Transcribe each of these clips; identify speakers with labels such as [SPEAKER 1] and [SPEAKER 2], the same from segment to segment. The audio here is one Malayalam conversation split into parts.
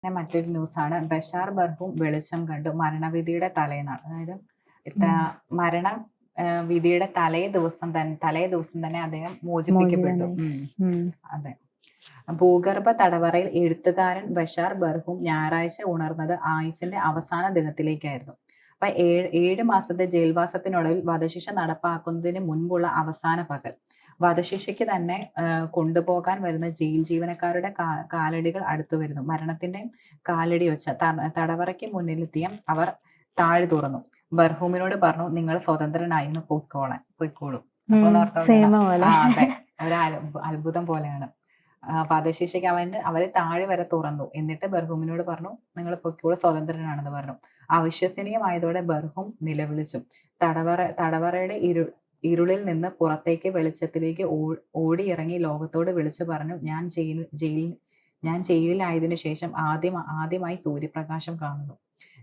[SPEAKER 1] പിന്നെ മറ്റൊരു ന്യൂസാണ് ബഷാർ ബർഹൂം വെളിച്ചം കണ്ടു മരണവിധിയുടെ തലേന്നാണ്. അതായത് മരണ വിധിയുടെ തലേ ദിവസം തന്നെ അദ്ദേഹം മോചിപ്പിക്കപ്പെട്ടു. അതെ. ഭൂഗർഭ തടവറയിൽ എഴുത്തുകാരൻ ബഷാർ ബർഹൂം ഞായറാഴ്ച ഉണർന്നത് ആയുസിന്റെ അവസാന ദിനത്തിലേക്കായിരുന്നു. അപ്പൊ 7 മാസത്തെ ജയിൽവാസത്തിനൊടുവിൽ വധശിക്ഷ നടപ്പാക്കുന്നതിന് മുൻപുള്ള അവസാന പകൽ. വധശിക്ഷയ്ക്ക് തന്നെ കൊണ്ടുപോകാൻ വരുന്ന ജയിൽ ജീവനക്കാരുടെ കാലടികൾ അടുത്തു വരുന്നു. മരണത്തിന്റെ കാലടി വെച്ച തടവറയ്ക്ക് മുന്നിലെത്തിയ അവർ താഴെ തുറന്നു. ബർഹൂമിനോട് പറഞ്ഞു, നിങ്ങൾ സ്വതന്ത്രനായിരുന്നു പൊയ്ക്കോളൂ. അതെ, ഒരു അത്ഭുതം പോലെയാണ്. വധശിക്ഷയ്ക്ക് അവരെ താഴെ വരെ തുറന്നു. എന്നിട്ട് ബർഹൂമിനോട് പറഞ്ഞു, നിങ്ങൾ പൊയ്ക്കോളൂ, സ്വതന്ത്രനാണെന്ന് പറഞ്ഞു. അവിശ്വസനീയമായതോടെ ബർഹൂം നിലവിളിച്ചു. തടവറയുടെ ഇരുളിൽ നിന്ന് പുറത്തേക്ക് വെളിച്ചത്തിലേക്ക് ഓടിയിറങ്ങി ലോകത്തോട് വിളിച്ചു പറഞ്ഞു, ഞാൻ ജയിലിലായതിനു ശേഷം ആദ്യമായി സൂര്യപ്രകാശം കാണുന്നു.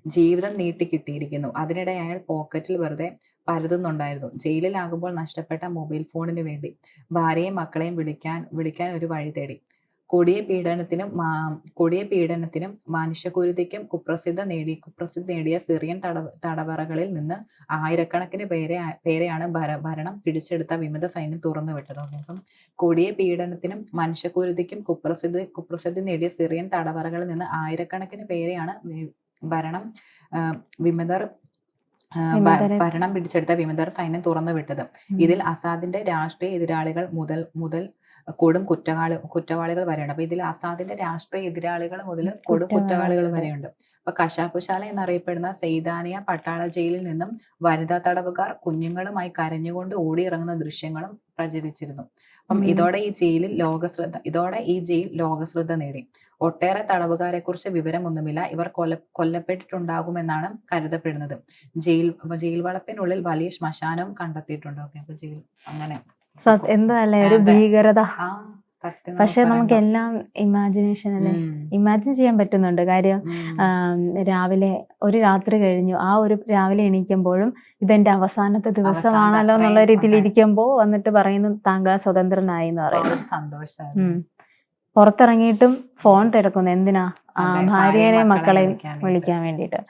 [SPEAKER 1] ജീവിതം നീട്ടിക്കിട്ടിയിരിക്കുന്നു. അതിനിടെ അയാൾ പോക്കറ്റിൽ വെറുതെ പരതുന്നുണ്ടായിരുന്നു. ജയിലിലാകുമ്പോൾ നഷ്ടപ്പെട്ട മൊബൈൽ ഫോണിന് വേണ്ടി ഭാര്യയും മക്കളെയും വിളിക്കാൻ ഒരു വഴി തേടി. കൊടിയ പീഡനത്തിനും മനുഷ്യക്കുരുതിക്കും കുപ്രസിദ്ധി നേടിയ സിറിയൻ തടവറകളിൽ നിന്ന് ആയിരക്കണക്കിന് പേരെയാണ് ഭരണം പിടിച്ചെടുത്ത വിമത സൈന്യം തുറന്നുവിട്ടത്. അപ്പം കൊടിയ പീഡനത്തിനും മനുഷ്യക്കുരുതിക്കും കുപ്രസിദ്ധി നേടിയ സിറിയൻ തടവറകളിൽ നിന്ന് ആയിരക്കണക്കിന് പേരെയാണ് ഭരണം പിടിച്ചെടുത്ത വിമതർ സൈന്യം തുറന്നുവിട്ടത്. ഇതിൽ അസാദിന്റെ രാഷ്ട്രീയ എതിരാളികൾ മുതൽ കൊടും കുറ്റവാളികൾ വരെയുണ്ട്. അപ്പൊ ഇതിൽ അസാദിന്റെ രാഷ്ട്രീയ എതിരാളികൾ മുതൽ കൊടും കുറ്റവാളികൾ വരെയുണ്ട്. അപ്പൊ കശാപ്പുശാല എന്നറിയപ്പെടുന്ന സെയ്താനിയ പട്ടാള ജയിലിൽ നിന്നും വനിതാ തടവുകാർ കുഞ്ഞുങ്ങളുമായി കരഞ്ഞുകൊണ്ട് ഓടിയിറങ്ങുന്ന ദൃശ്യങ്ങളും പ്രചരിച്ചിരുന്നു. അപ്പം ഇതോടെ ഈ ജയിൽ ലോകശ്രദ്ധ നേടി. ഒട്ടേറെ തടവുകാരെ കുറിച്ച് വിവരമൊന്നുമില്ല. ഇവർ കൊല്ലപ്പെട്ടിട്ടുണ്ടാകുമെന്നാണ് കരുതപ്പെടുന്നത്. ജയിൽ വളപ്പിനുള്ളിൽ വലിയ ശ്മശാനവും കണ്ടെത്തിയിട്ടുണ്ട്. ഓക്കെ, അപ്പൊ ജയിൽ അങ്ങനെ
[SPEAKER 2] എന്താല്ലേ ഒരു ഭീകരത. പക്ഷെ നമുക്ക് എല്ലാം ഇമാജിൻ ചെയ്യാൻ പറ്റുന്നുണ്ട്. കാര്യം രാവിലെ ഒരു രാത്രി കഴിഞ്ഞു, ആ ഒരു രാവിലെ എണീക്കുമ്പോഴും ഇതെന്റെ അവസാനത്തെ ദിവസമാണല്ലോ എന്നുള്ള രീതിയിൽ ഇരിക്കുമ്പോൾ വന്നിട്ട് പറയുന്നു താങ്കൾ സ്വതന്ത്രനായി എന്ന് പറയുന്നു.
[SPEAKER 1] സന്തോഷം.
[SPEAKER 2] പുറത്തിറങ്ങിയിട്ടും ഫോൺ തിരക്കുന്നു. എന്തിനാ? ഭാര്യയെയും മക്കളെയും വിളിക്കാൻ വേണ്ടിയിട്ട്.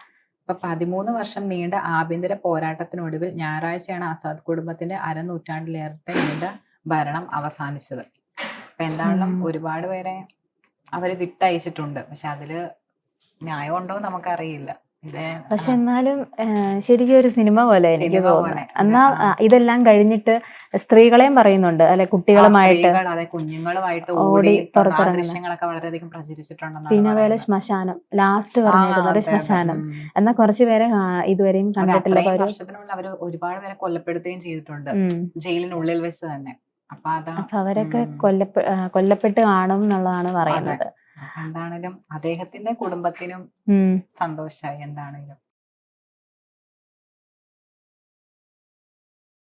[SPEAKER 1] 13 വർഷം നീണ്ട ആഭ്യന്തര പോരാട്ടത്തിനൊടുവിൽ ഞായറാഴ്ചയാണ് ആസാദ് കുടുംബത്തിന്റെ അരനൂറ്റാണ്ടിലേറെ നീണ്ട ഭരണം അവസാനിച്ചത്. അപ്പൊ എന്തായാലും ഒരുപാട് പേരെ അവര് വിട്ടയച്ചിട്ടുണ്ട്. പക്ഷെ അതില് ന്യായം ഉണ്ടോ നമുക്കറിയില്ല.
[SPEAKER 2] പക്ഷെ എന്നാലും ശരിക്കും ഒരു സിനിമ പോലെ എനിക്ക് തോന്നുന്നു. എന്നാ ഇതെല്ലാം കഴിഞ്ഞിട്ട് സ്ത്രീകളെയും പറയുന്നുണ്ട്, അല്ലെ, കുട്ടികളുമായിട്ട്
[SPEAKER 1] ഓടി പുറത്തിറങ്ങുന്നൊക്കെ വളരെയധികം പ്രചരിച്ചിട്ടുണ്ട്.
[SPEAKER 2] പിന്നെ അതുപോലെ ശ്മശാനം ലാസ്റ്റ് പറഞ്ഞിരുന്ന ഒരു ശ്മശാനം. എന്നാൽ കുറച്ചുപേരെ ഇതുവരെയും കണ്ടിട്ടില്ല.
[SPEAKER 1] വർഷത്തിനുള്ളിൽ അവര് ഒരുപാട് പേരെ കൊല്ലപ്പെടുത്തുകയും ചെയ്തിട്ടുണ്ട് ജയിലിനുള്ളിൽ വെച്ച് തന്നെ. അപ്പൊ
[SPEAKER 2] അവരൊക്കെ കൊല്ലപ്പെട്ട് കാണും എന്നുള്ളതാണ് പറയുന്നത്.
[SPEAKER 1] എന്താണേലും അദ്ദേഹത്തിന്റെ കുടുംബത്തിനും സന്തോഷമായി. എന്താണേലും